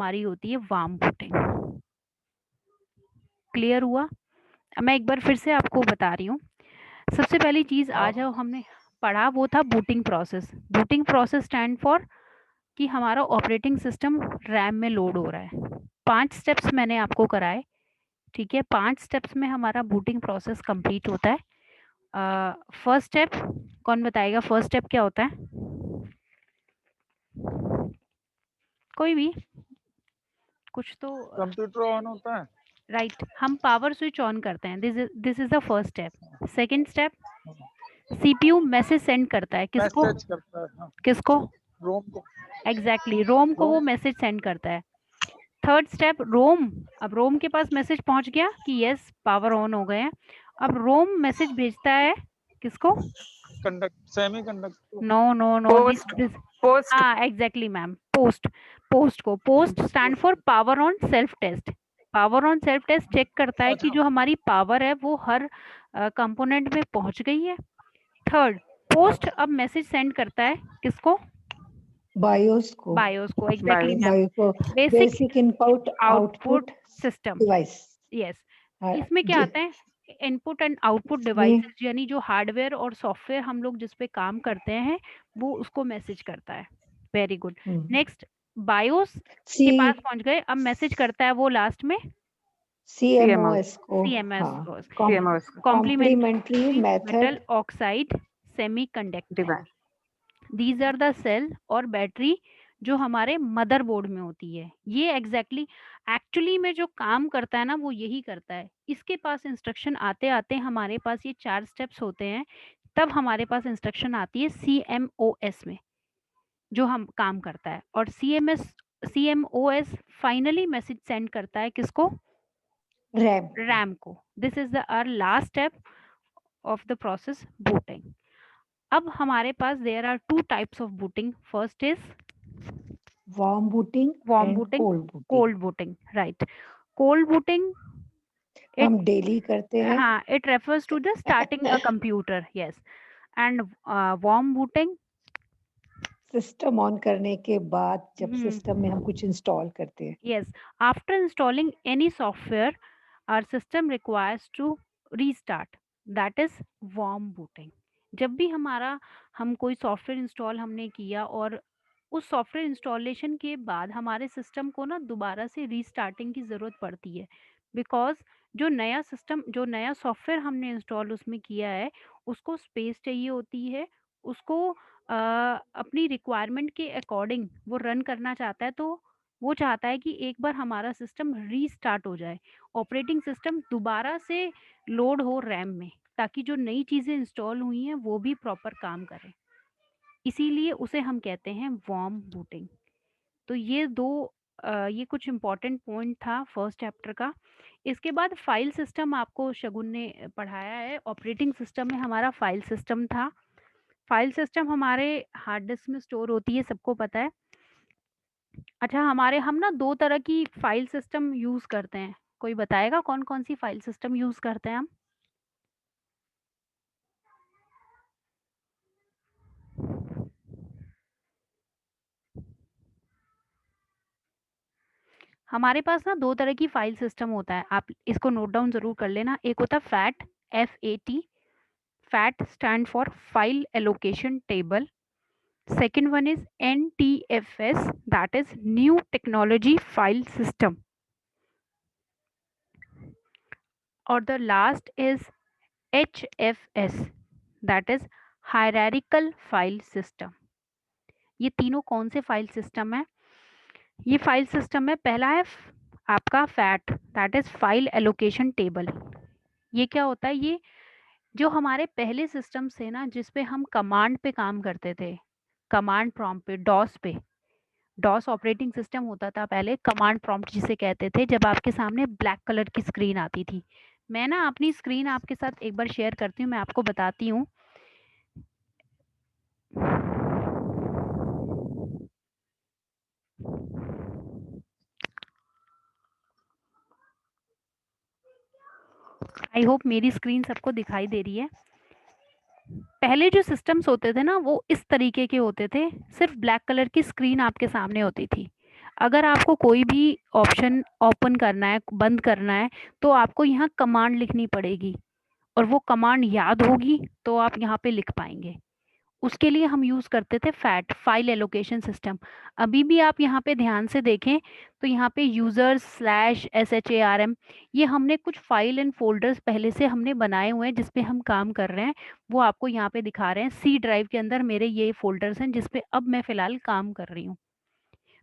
हमारी होती है वार्म बूटिंग। क्लियर हुआ? मैं एक बार फिर से आपको बता रही हूँ। सबसे पहली चीज आज जो हमने पढ़ा वो था booting process. Booting process stand for कि हमारा ऑपरेटिंग सिस्टम रैम में लोड हो रहा है। 5 स्टेप्स मैंने आपको कराए, ठीक है। 5 स्टेप्स में हमारा बूटिंग प्रोसेस कंप्लीट होता है। फर्स्ट स्टेप कौन बताएगा? फर्स्ट स्टेप क्या होता है? कोई भी, कुछ तो। कंप्यूटर ऑन होता है, राइट, हम पावर स्विच ऑन करते हैं। This is the first step. Second step, CPU message send करता है किसको? मैसेज करता है। हाँ, किसको? रोम को। एग्जैक्टली, रोम को वो रोम मैसेज सेंड करता है। थर्ड स्टेप, रोम, अब रोम के पास मैसेज पहुंच गया कि यस पावर ऑन हो गए हैं। अब रोम मैसेज भेजता है किसको? Semi conductor. No no no, this post हाँ एग्जैक्टली मैम, पोस्ट। पोस्ट को, post stand for power on self test. Power on self test check करता है कि जो हमारी पावर है वो हर कंपोनेंट में पहुंच गई है। थर्ड, पोस्ट अब मैसेज सेंड करता है किसको? बायोस को। बायोस को, एग्जैक्टली मैम। बायोस को basic input output system, device. Yes. इसमें क्या आता है? इनपुट एंड आउटपुट डिवाइसेस, यानी जो हार्डवेयर और सॉफ्टवेयर हम लोग जिस पे काम करते हैं वो उसको मैसेज करता है। Very good. नेक्स्ट, बायोस के पास पहुंच गए, अब मैसेज करता है वो लास्ट में सीएमओएस को। CMS, complementary metal method oxide semiconductor. These are the cell और बैटरी जो हमारे मदरबोर्ड में होती है। ये एक्चुअली में जो काम करता है ना वो यही करता है। इसके पास इंस्ट्रक्शन आते आते हमारे पास ये 4 स्टेप्स होते हैं, तब हमारे पास इंस्ट्रक्शन आती है सीएमओएस में जो हम काम करता है। और सीएमओएस फाइनली मैसेज सेंड करता है किसको? रैम को। This is the our last step of the process booting. अब हमारे पास there are 2 types of booting. First is warm booting, cold booting. Right, cold booting हम डेली करते हैं। हाँ, it refers to the starting a computer, yes. And warm booting system on करने के बाद जब सिस्टम में हम कुछ इंस्टॉल करते हैं। Yes, after installing any software our system requires to restart, that is warm booting. जब भी हम कोई सॉफ्टवेयर इंस्टॉल हमने किया और उस सॉफ्टवेयर इंस्टॉलेशन के बाद हमारे सिस्टम को ना दोबारा से रीस्टार्टिंग की ज़रूरत पड़ती है, बिकॉज जो नया सॉफ्टवेयर हमने इंस्टॉल उसमें किया है उसको स्पेस चाहिए होती है, उसको अपनी रिक्वायरमेंट के अकॉर्डिंग वो रन करना चाहता है। तो वो चाहता है कि एक बार हमारा सिस्टम रीस्टार्ट हो जाए, ऑपरेटिंग सिस्टम दोबारा से लोड हो रैम में, ताकि जो नई चीज़ें इंस्टॉल हुई हैं वो भी प्रॉपर काम करें। इसीलिए उसे हम कहते हैं वार्म बूटिंग। तो ये कुछ इम्पोर्टेंट पॉइंट था फर्स्ट चैप्टर का। इसके बाद फाइल सिस्टम आपको शगुन ने पढ़ाया है। ऑपरेटिंग सिस्टम में हमारा फाइल सिस्टम था। फाइल सिस्टम हमारे हार्ड डिस्क में स्टोर होती है, सबको पता है। अच्छा, हम ना 2 तरह की फाइल सिस्टम यूज़ करते हैं। कोई बताएगा कौन कौन सी फाइल सिस्टम यूज़ करते हैं हम? हमारे पास ना 2 तरह की फाइल सिस्टम होता है, आप इसको नोट डाउन ज़रूर कर लेना। एक होता है fat, FAT। Fat stand for file allocation table. Second one is NTFS, that is new technology file system. और the last is HFS, that is hierarchical file system. ये तीनों कौन से फाइल सिस्टम है? ये फाइल सिस्टम में पहला है आपका fat, that is file allocation table. ये क्या होता है? ये जो हमारे पहले सिस्टम से ना जिस पे हम कमांड पे काम करते थे, कमांड प्रॉम्प्ट पे, डॉस ऑपरेटिंग सिस्टम होता था पहले, कमांड प्रॉम्प्ट जिसे कहते थे, जब आपके सामने ब्लैक कलर की स्क्रीन आती थी। मैं ना अपनी स्क्रीन आपके साथ एक बार शेयर करती हूँ, मैं आपको बताती हूँ। आई होप मेरी स्क्रीन सबको दिखाई दे रही है। पहले जो सिस्टम्स होते थे ना वो इस तरीके के होते थे, सिर्फ ब्लैक कलर की स्क्रीन आपके सामने होती थी। अगर आपको कोई भी ऑप्शन ओपन करना है, बंद करना है, तो आपको यहाँ कमांड लिखनी पड़ेगी और वो कमांड याद होगी तो आप यहाँ पे लिख पाएंगे। उसके लिए हम यूज़ करते थे फैट, फाइल एलोकेशन सिस्टम। अभी भी आप यहाँ पे ध्यान से देखें तो यहाँ पे यूजर्स स्लैश SHARM, ये हमने कुछ फाइल एंड फोल्डर्स पहले से हमने बनाए हुए हैं जिस पे हम काम कर रहे हैं, वो आपको यहाँ पे दिखा रहे हैं। सी ड्राइव के अंदर मेरे ये फोल्डर्स हैं जिस पे अब मैं फिलहाल काम कर रही हूँ।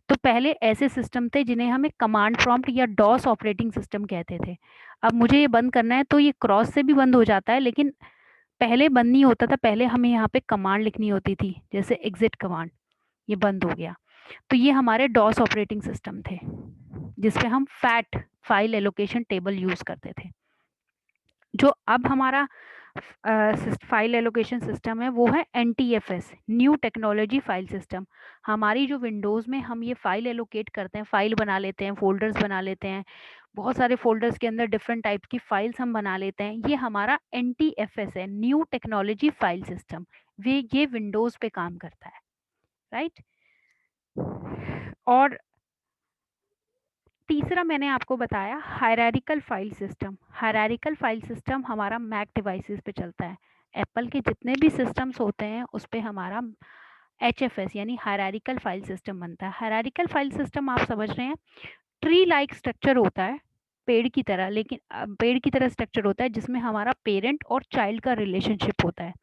तो पहले ऐसे सिस्टम थे जिन्हें हमें कमांड प्रॉम्प्ट या डॉस ऑपरेटिंग सिस्टम कहते थे। अब मुझे ये बंद करना है तो ये क्रॉस से भी बंद हो जाता है, लेकिन पहले बंद नहीं होता था। पहले हमें यहाँ पे कमांड लिखनी होती थी, जैसे एग्जिट कमांड, ये बंद हो गया। तो ये हमारे डॉस ऑपरेटिंग सिस्टम थे जिसपे हम fat, file allocation table use करते थे। जो अब हमारा फाइल एलोकेशन सिस्टम है वो है NTFS, new technology file system. हमारी जो विंडोज में हम ये फाइल एलोकेट करते हैं, फाइल बना लेते हैं, फोल्डर्स बना लेते हैं, बहुत सारे फोल्डर्स के अंदर डिफरेंट टाइप की फाइल्स हम बना लेते हैं, ये हमारा NTFS है, न्यू टेक्नोलॉजी फाइल सिस्टम। ये विंडोज पे काम करता है, राइट। और तीसरा मैंने आपको बताया hierarchical file system. Hierarchical file system हमारा मैक डिवाइसेस पे चलता है। एप्पल के जितने भी सिस्टम्स होते हैं उस पे हमारा HFS यानी हायरार्किकल फाइल सिस्टम बनता है। हायरार्किकल फाइल सिस्टम आप समझ रहे हैं, ट्री लाइक स्ट्रक्चर होता है, पेड़ की तरह, लेकिन पेड़ की तरह स्ट्रक्चर होता है जिसमें हमारा पेरेंट और चाइल्ड का रिलेशनशिप होता है।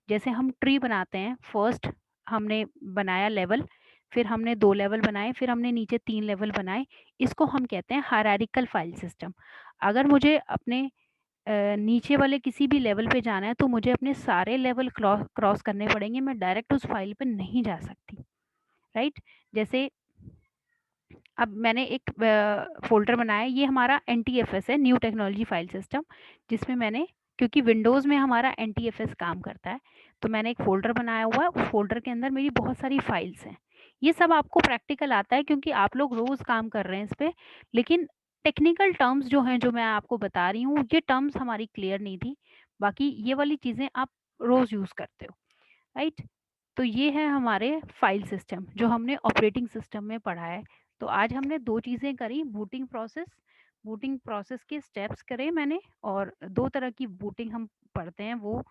जैसे हम ट्री बनाते हैं, फर्स्ट हमने बनाया लेवल, फिर हमने 2 लेवल बनाए, फिर हमने नीचे 3 लेवल बनाए, इसको हम कहते हैं हायरार्किकल फाइल सिस्टम। अगर मुझे अपने नीचे वाले किसी भी लेवल पे जाना है तो मुझे अपने सारे लेवल क्रॉस करने पड़ेंगे, मैं डायरेक्ट उस फाइल पे नहीं जा सकती, राइट। जैसे अब मैंने एक फोल्डर बनाया, ये हमारा NTFS है, न्यू टेक्नोलॉजी फाइल सिस्टम, जिसमें मैंने, क्योंकि विंडोज़ में हमारा NTFS काम करता है, तो मैंने एक फ़ोल्डर बनाया हुआ है। उस फ़ोल्डर के अंदर मेरी बहुत सारी फाइल्स हैं। ये सब आपको प्रैक्टिकल आता है क्योंकि आप लोग रोज़ काम कर रहे हैं इस पे, लेकिन टेक्निकल टर्म्स जो हैं, जो मैं आपको बता रही हूँ, ये टर्म्स हमारी क्लियर नहीं थी। बाकी ये वाली चीज़ें आप रोज़ यूज़ करते हो, राइट। तो ये है हमारे फाइल सिस्टम जो हमने ऑपरेटिंग सिस्टम में पढ़ा है। तो आज हमने 2 चीज़ें करी, बूटिंग प्रोसेस के स्टेप्स करे मैंने, और 2 तरह की बूटिंग हम पढ़ते हैं वो।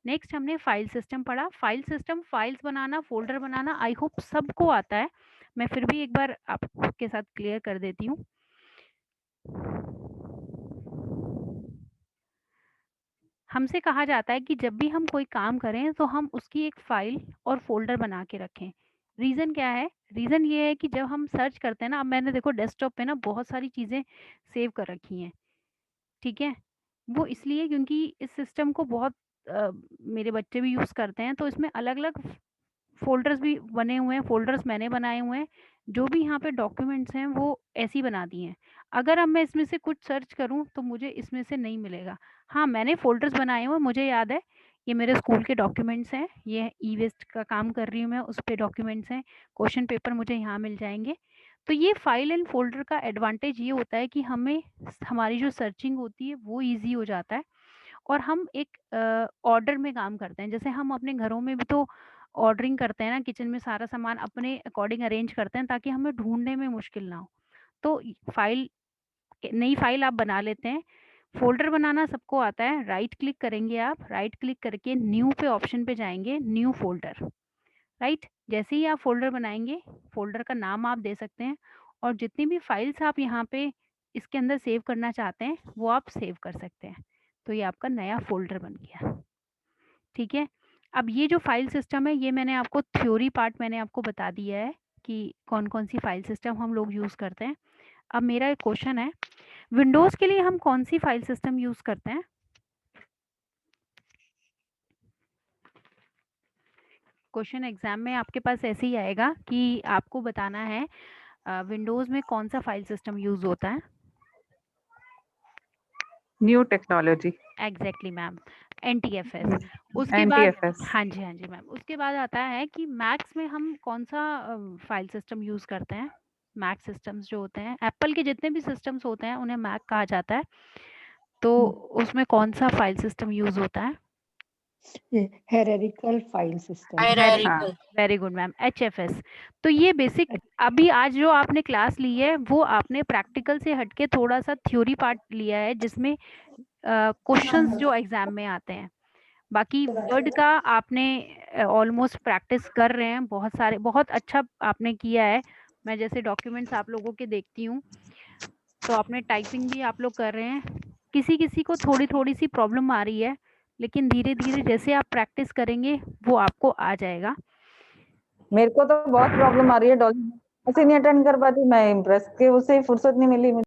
नेक्स्ट हमने फाइल सिस्टम पढ़ा। File system, files banana, folder banana I hope सबको आता है। मैं फिर भी एक बार आपके साथ क्लियर कर देती हूँ। हमसे कहा जाता है कि जब भी हम कोई काम करें तो हम उसकी एक फ़ाइल और फ़ोल्डर बना के रखें। रीज़न क्या है? रीज़न ये है कि जब हम सर्च करते हैं ना, अब मैंने देखो डेस्कटॉप पे ना बहुत सारी चीज़ें सेव कर रखी हैं, ठीक है? वो इसलिए क्योंकि इस सिस्टम को बहुत मेरे बच्चे भी यूज़ करते हैं, तो इसमें अलग-अलग फ़ोल्डर्स भी बने हुए हैं, फ़ोल्डर्स मैंने बनाए हुए हैं। जो भी यहाँ पे डॉक्यूमेंट्स हैं वो ऐसे ही बना दिए हैं। अगर अब मैं इसमें से कुछ सर्च करूँ तो मुझे इसमें से नहीं मिलेगा। हाँ, मैंने फ़ोल्डर्स बनाए हुए हैं, मुझे याद है, ये मेरे स्कूल के डॉक्यूमेंट्स हैं, ये ई-वेस्ट का काम कर रही हूँ मैं, उस पे डॉक्यूमेंट्स हैं, क्वेश्चन पेपर मुझे यहाँ मिल जाएँगे। तो ये फ़ाइल एंड फ़ोल्डर का एडवांटेज ये होता है कि हमें हमारी जो सर्चिंग होती है वो ईज़ी हो जाता है, और हम एक ऑर्डर में काम करते हैं। जैसे हम अपने घरों में भी तो ऑर्डरिंग करते हैं ना, किचन में सारा सामान अपने अकॉर्डिंग अरेंज करते हैं ताकि हमें ढूँढने में मुश्किल ना हो। तो फाइल, नई फाइल आप बना लेते हैं। फ़ोल्डर बनाना सबको आता है, राइट क्लिक करेंगे आप, राइट क्लिक करके न्यू पे ऑप्शन पे जाएँगे, न्यू फ़ोल्डर, राइट? जैसे ही आप फ़ोल्डर बनाएँगे, फ़ोल्डर का नाम आप दे सकते हैं, और जितनी भी फाइल्स आप यहाँ पे इसके अंदर सेव करना चाहते हैं, वो आप सेव कर सकते हैं। तो ये आपका नया फ़ोल्डर बन गया, ठीक है? अब ये जो फाइल सिस्टम है, ये मैंने आपको थ्योरी पार्ट मैंने आपको बता दिया है कि कौन-कौन सी फाइल सिस्टम हम लोग यूज़ करते हैं। अब मेरा एक क्वेश्चन है, विंडोज़ के लिए हम कौन-सी फाइल सिस्टम यूज़ करते हैं? क्वेश्चन एग्ज़ाम में आपके पास ऐसे ही आएगा कि आपको बताना है विंडोज़ में कौन-सा फाइल सिस्टम यूज़ होता है? New technology. Exactly ma'am, NTFS। उसके बाद NTFS। हाँ जी, हाँ जी मैम। उसके बाद आता है कि मैक्स में हम कौन-सा फाइल सिस्टम यूज़ करते हैं? मैक सिस्टम्स जो होते हैं, एप्पल के जितने भी सिस्टम्स होते हैं उन्हें मैक कहा जाता है। तो उसमें कौन-सा फाइल सिस्टम यूज़ होता है? Hierarchical file system. Hierarchical. Very good ma'am, HFS। तो ये बेसिक अभी आज जो आपने क्लास ली है वो आपने प्रैक्टिकल से हटके थोड़ा सा थ्योरी पार्ट लिया है जिसमें क्वेश्चंस जो एग्जाम में आते हैं। बाकी वर्ड का आपने ऑलमोस्ट प्रैक्टिस कर रहे हैं, बहुत अच्छा आपने किया है। मैं जैसे डॉक्यूमेंट्स आप लोगों के देखती हूँ तो आपने टाइपिंग भी आप लोग कर रहे हैं। किसी किसी को थोड़ी थोड़ी सी प्रॉब्लम आ रही है, लेकिन धीरे धीरे जैसे आप प्रैक्टिस करेंगे वो आपको आ जाएगा। मेरे को तो बहुत प्रॉब्लम आ रही है डॉली, ऐसे नहीं अटेंड कर पाती मैं, इम्प्रेस के उससे फुर्सत नहीं मिली मुझे।